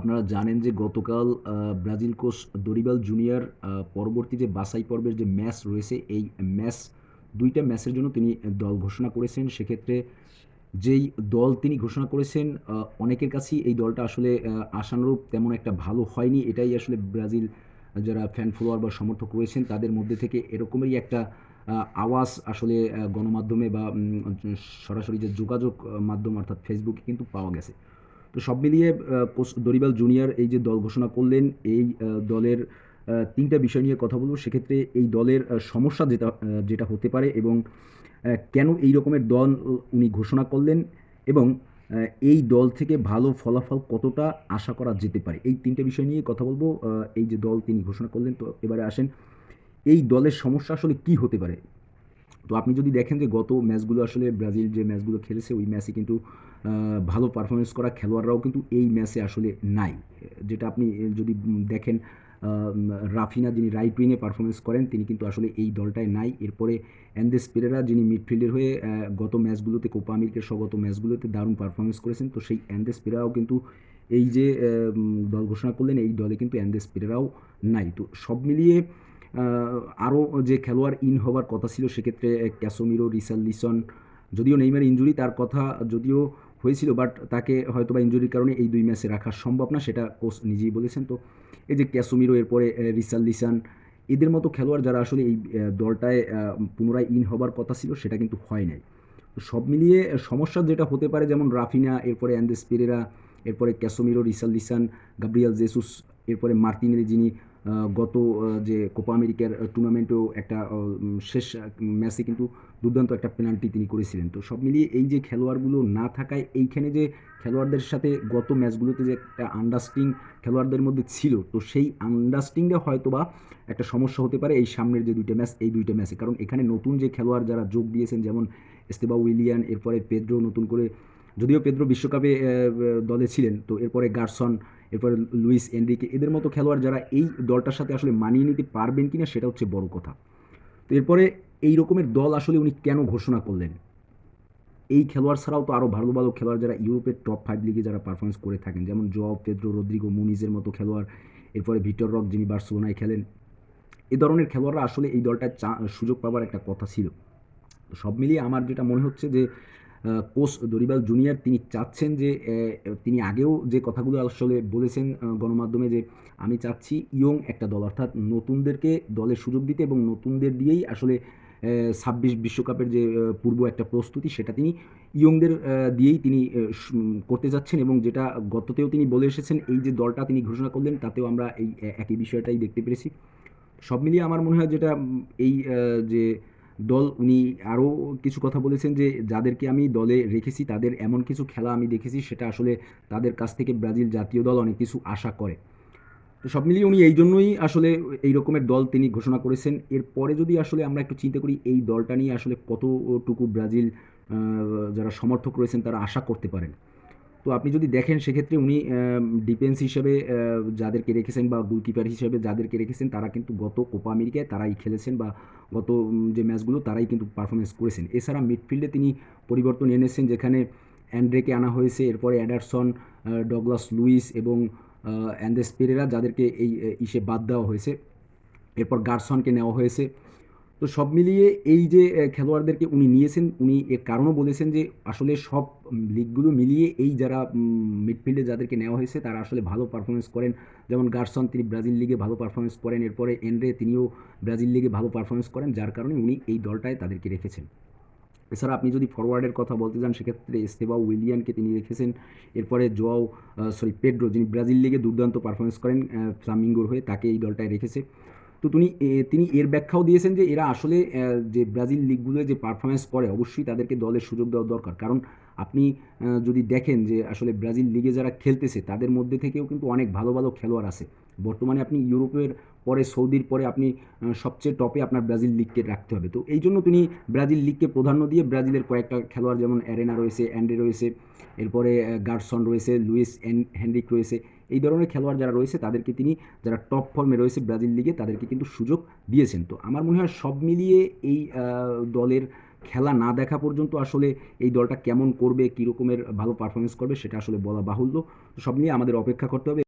আপনারা জানেন যে গতকাল ব্রাজিল কোচ দরিবাল জুনিয়র পরবর্তী যে বাছাই পর্বের যে ম্যাচ রয়েছে, এই ম্যাচ ২ টা ম্যাচের জন্য তিনি দল ঘোষণা করেছেন। সেক্ষেত্রে যেই দল তিনি ঘোষণা করেছেন, অনেকের কাছেই এই দলটা আসলে আশানুরূপ তেমন একটা ভালো হয়নি। এটাই আসলে ব্রাজিল যারা ফ্যান ফলোয়ার বা সমর্থক রয়েছেন তাদের মধ্যে থেকে এরকমেরই একটা আওয়াজ আসলে গণমাধ্যমে বা সরাসরি যে যোগাযোগ মাধ্যম অর্থাৎ ফেসবুকে কিন্তু পাওয়া গেছে। তো সব মিলিয়ে কোচ দরিবাল জুনিয়র এই যে দল ঘোষণা করলেন, এই দলের ৩ টা বিষয় নিয়ে কথা বলব। সেক্ষেত্রে এই দলের সমস্যা যেটা হতে পারে এবং কেন এই রকমের দল উনি ঘোষণা করলেন এবং এই দল থেকে ভালো ফলাফল কতটা আশা করা যেতে পারে। এই ৩ টে বিষয় নিয়ে কথা বলব। এই যে দল তিনি ঘোষণা করলেন, তো এবারে আসেন এই দলের সমস্যা আসলে কী হতে পারে? তো আপনি যদি দেখেন যে গত ম্যাচগুলো আসলে ব্রাজিল যে ম্যাচগুলো খেলেছে ওই ম্যাচে কিন্তু ভালো পারফরমেন্স করা খেলোয়াড়রাও কিন্তু এই ম্যাচে আসলে নাই। যেটা আপনি যদি দেখেন, রাফিনা যিনি রাইট উইংয়ে পারফরমেন্স করেন তিনি কিন্তু আসলে এই দলটায় নাই। এরপরে অ্যান্দেস পেরেরা যিনি মিডফিল্ডের হয়ে গত ম্যাচগুলোতে কোপা আমেরিকার সহ গত ম্যাচগুলোতে দারুণ পারফরমেন্স করেছেন। তো সেই অ্যান্দেস পেরেরাও কিন্তু এই যে দল ঘোষণা করলেন এই দলে কিন্তু অ্যান্দেস পেরেরাও নাই। তো সব মিলিয়ে আরও যে খেলোয়াড় ইন হবার কথা ছিল সেক্ষেত্রে ক্যাসেমিরো, রিচার্লিসন, যদিও নেইমার ইনজুরি তার কথা যদিও হয়েছিল, বাট তাকে হয়তোবা ইনজুরির কারণে এই ২ ম্যাচে রাখা সম্ভব না, সেটা কোচ নিজেই বলেছেন। তো এই যে ক্যাসেমিরো, এরপরে রিচার্লিসন, এদের মতো খেলোয়াড় যারা আসলে এই দলটায় পুনরায় ইন হবার কথা ছিল সেটা কিন্তু হয় নাই। তো সব মিলিয়ে সমস্যা যেটা হতে পারে, যেমন রাফিনা, এরপরে অ্যান্দেস পেরেরা, এরপরে ক্যাসেমিরো, রিচার্লিসন, গাব্রিয়েল জেসুস, এরপরে মার্টিনেলি যিনি গত যে কোপা আমেরিকার টুর্নামেন্টেও একটা শেষ ম্যাচে কিন্তু দুর্দান্ত একটা পেনাল্টি তিনি করেছিলেন। তো সব মিলিয়ে এই যে খেলোয়াড়গুলো না থাকায় এইখানে যে খেলোয়াড়দের সাথে গত ম্যাচগুলোতে যে একটা আন্ডারস্ট্যান্ডিং খেলোয়াড়দের মধ্যে ছিল, তো সেই আন্ডারস্ট্যান্ডিংটা হয়তোবা একটা সমস্যা হতে পারে এই সামনের যে ২ টা ম্যাচ, এই ২ টা ম্যাচে। কারণ এখানে নতুন যে খেলোয়াড় যারা যোগ দিয়েছেন, যেমন এস্তেবাও উইলিয়ান, এরপরে পেদ্রো নতুন করে, যদিও পেদ্রো বিশ্বকাপে দলে ছিলেন, তো এরপরে গারসন, এরপরে লুইস এনরিকে, এদের মতো খেলোয়াড় যারা এই দলটার সাথে আসলে মানিয়ে নিতে পারবেন কিনা সেটা হচ্ছে বড় কথা। তো এরপরে এই রকমের দল আসলে উনি কেন ঘোষণা করলেন? এই খেলোয়াড় ছাড়াও তো আরও ভালো ভালো খেলোয়াড় যারা ইউরোপের টপ ৫ লিগে যারা পারফরমেন্স করে থাকেন, যেমন জোয়াও পেদ্রো, রদ্রিগো, মুনিজের মতো খেলোয়াড়, এরপরে ভিক্টর রক যিনি বার্সেলোনায় খেলেন, এ ধরনের খেলোয়াড়রা আসলে এই দলটায় সুযোগ পাবার একটা কথা ছিল। তো সব মিলিয়ে আমার যেটা মনে হচ্ছে যে কোচ দরিবাল জুনিয়র তিনি চাচ্ছেন যে তিনি আগেও যে কথাগুলো আসলে বলেছেন গণমাধ্যমে, যে আমি চাচ্ছি ইয়ং একটা দল, অর্থাৎ নতুনদেরকে দলে সুযোগ দিতে এবং নতুনদের দিয়েই আসলে ২৬ বিশ্বকাপের যে পূর্ব একটা প্রস্তুতি সেটা তিনি ইয়ংদের দিয়েই তিনি করতে যাচ্ছেন, এবং যেটা গততেও তিনি বলে এসেছেন এই যে দলটা তিনি ঘোষণা করলেন তাতেও আমরা এই একই বিষয়টাই দেখতে পেরেছি। সব মিলিয়ে আমার মনে হয় যেটা এই যে দল উনি আরও কিছু কথা বলেছেন যে যাদেরকে আমি দলে রেখেছি তাদের এমন কিছু খেলা আমি দেখেছি সেটা আসলে তাদের কাছ থেকে ব্রাজিল জাতীয় দল অনেক কিছু আশা করে। তো সব মিলিয়ে উনি এই জন্যই আসলে এই রকমের দল তিনি ঘোষণা করেছেন। এরপরে যদি আসলে আমরা একটু চিন্তা করি এই দলটা নিয়ে আসলে কতটুকু ব্রাজিল যারা সমর্থক রয়েছেন তারা আশা করতে পারেন। তো আপনি যদি দেখেন সেক্ষেত্রে উনি ডিফেন্স হিসেবে যাদেরকে রেখেছেন বা গোলকিপার হিসেবে যাদেরকে রেখেছেন তারা কিন্তু গত কোপা আমেরিকায় তারাই খেলেছেন, বা গত যে ম্যাচগুলো তারাই কিন্তু পারফরমেন্স করেছেন। এছাড়া মিডফিল্ডে তিনি পরিবর্তন এনেছেন, যেখানে অ্যান্ড্রেকে আনা হয়েছে, এরপরে অ্যাডারসন, ডগলাস লুইস এবং অ্যান্দেস পেরেরা যাদেরকে এই ইসে বাদ দেওয়া হয়েছে, এরপর গারসনকে নেওয়া হয়েছে। তো সব মিলিয়ে এই যে খেলোয়াড়দেরকে উনি নিয়েছেন, উনি এর কারণও বলেছেন যে আসলে সব লিগগুলো মিলিয়ে এই যারা মিডফিল্ডে যাদেরকে নেওয়া হয়েছে তারা আসলে ভালো পারফরমেন্স করেন। যেমন গারসন তিনি ব্রাজিল লিগে ভালো পারফরমেন্স করেন, এরপরে এনরে তিনিও ব্রাজিল লিগে ভালো পারফরমেন্স করেন, যার কারণে উনি এই দলটায় তাদেরকে রেখেছেন। এছাড়া আপনি যদি ফরওয়ার্ডের কথা বলতে যান সেক্ষেত্রে এস্তেবাও উইলিয়ানকে তিনি রেখেছেন, এরপরে পেড্রো যিনি ব্রাজিল লিগে দুর্দান্ত পারফরমেন্স করেন ফ্লামিঙ্গোর হয়ে, তাকে এই দলটায় রেখেছে। তো তিনি এর ব্যাখ্যাও দিয়েছেন যে এরা আসলে যে ব্রাজিল লিগগুলোয় যে পারফরমেন্স করে অবশ্যই তাদেরকে দলের সুযোগ দেওয়া দরকার। কারণ আপনি যদি দেখেন যে আসলে ব্রাজিল লিগে যারা খেলতেছে তাদের মধ্যে থেকেও কিন্তু অনেক ভালো ভালো খেলোয়াড় আছে। বর্তমানে আপনি ইউরোপের পরে সৌদির পরে আপনি সবচেয়ে টপে আপনার ব্রাজিল লিগকে রাখতে হবে। তো এই জন্য তিনি ব্রাজিল লিগকে প্রাধান্য দিয়ে ব্রাজিলের কয়েকটা খেলোয়াড় যেমন অ্যারেনা রয়েছে, অ্যান্ডে রয়েছে, এরপরে গারসন রয়েছে, লুইস হেনরিক রয়েছে, এই ধরনের খেলোয়াড় যারা রয়েছে তাদেরকে তিনি, যারা টপ ফর্মে রয়েছে ব্রাজিল লিগে, তাদেরকে কিন্তু সুযোগ দিয়েছেন। তো আমার মনে হয় সব মিলিয়ে এই দলের খেলা না দেখা পর্যন্ত আসলে এই দলটা কেমন করবে, কী রকমের ভালো পারফরমেন্স করবে সেটা আসলে বলা বাহুল্য। তো সব মিলিয়ে আমাদের অপেক্ষা করতে হবে।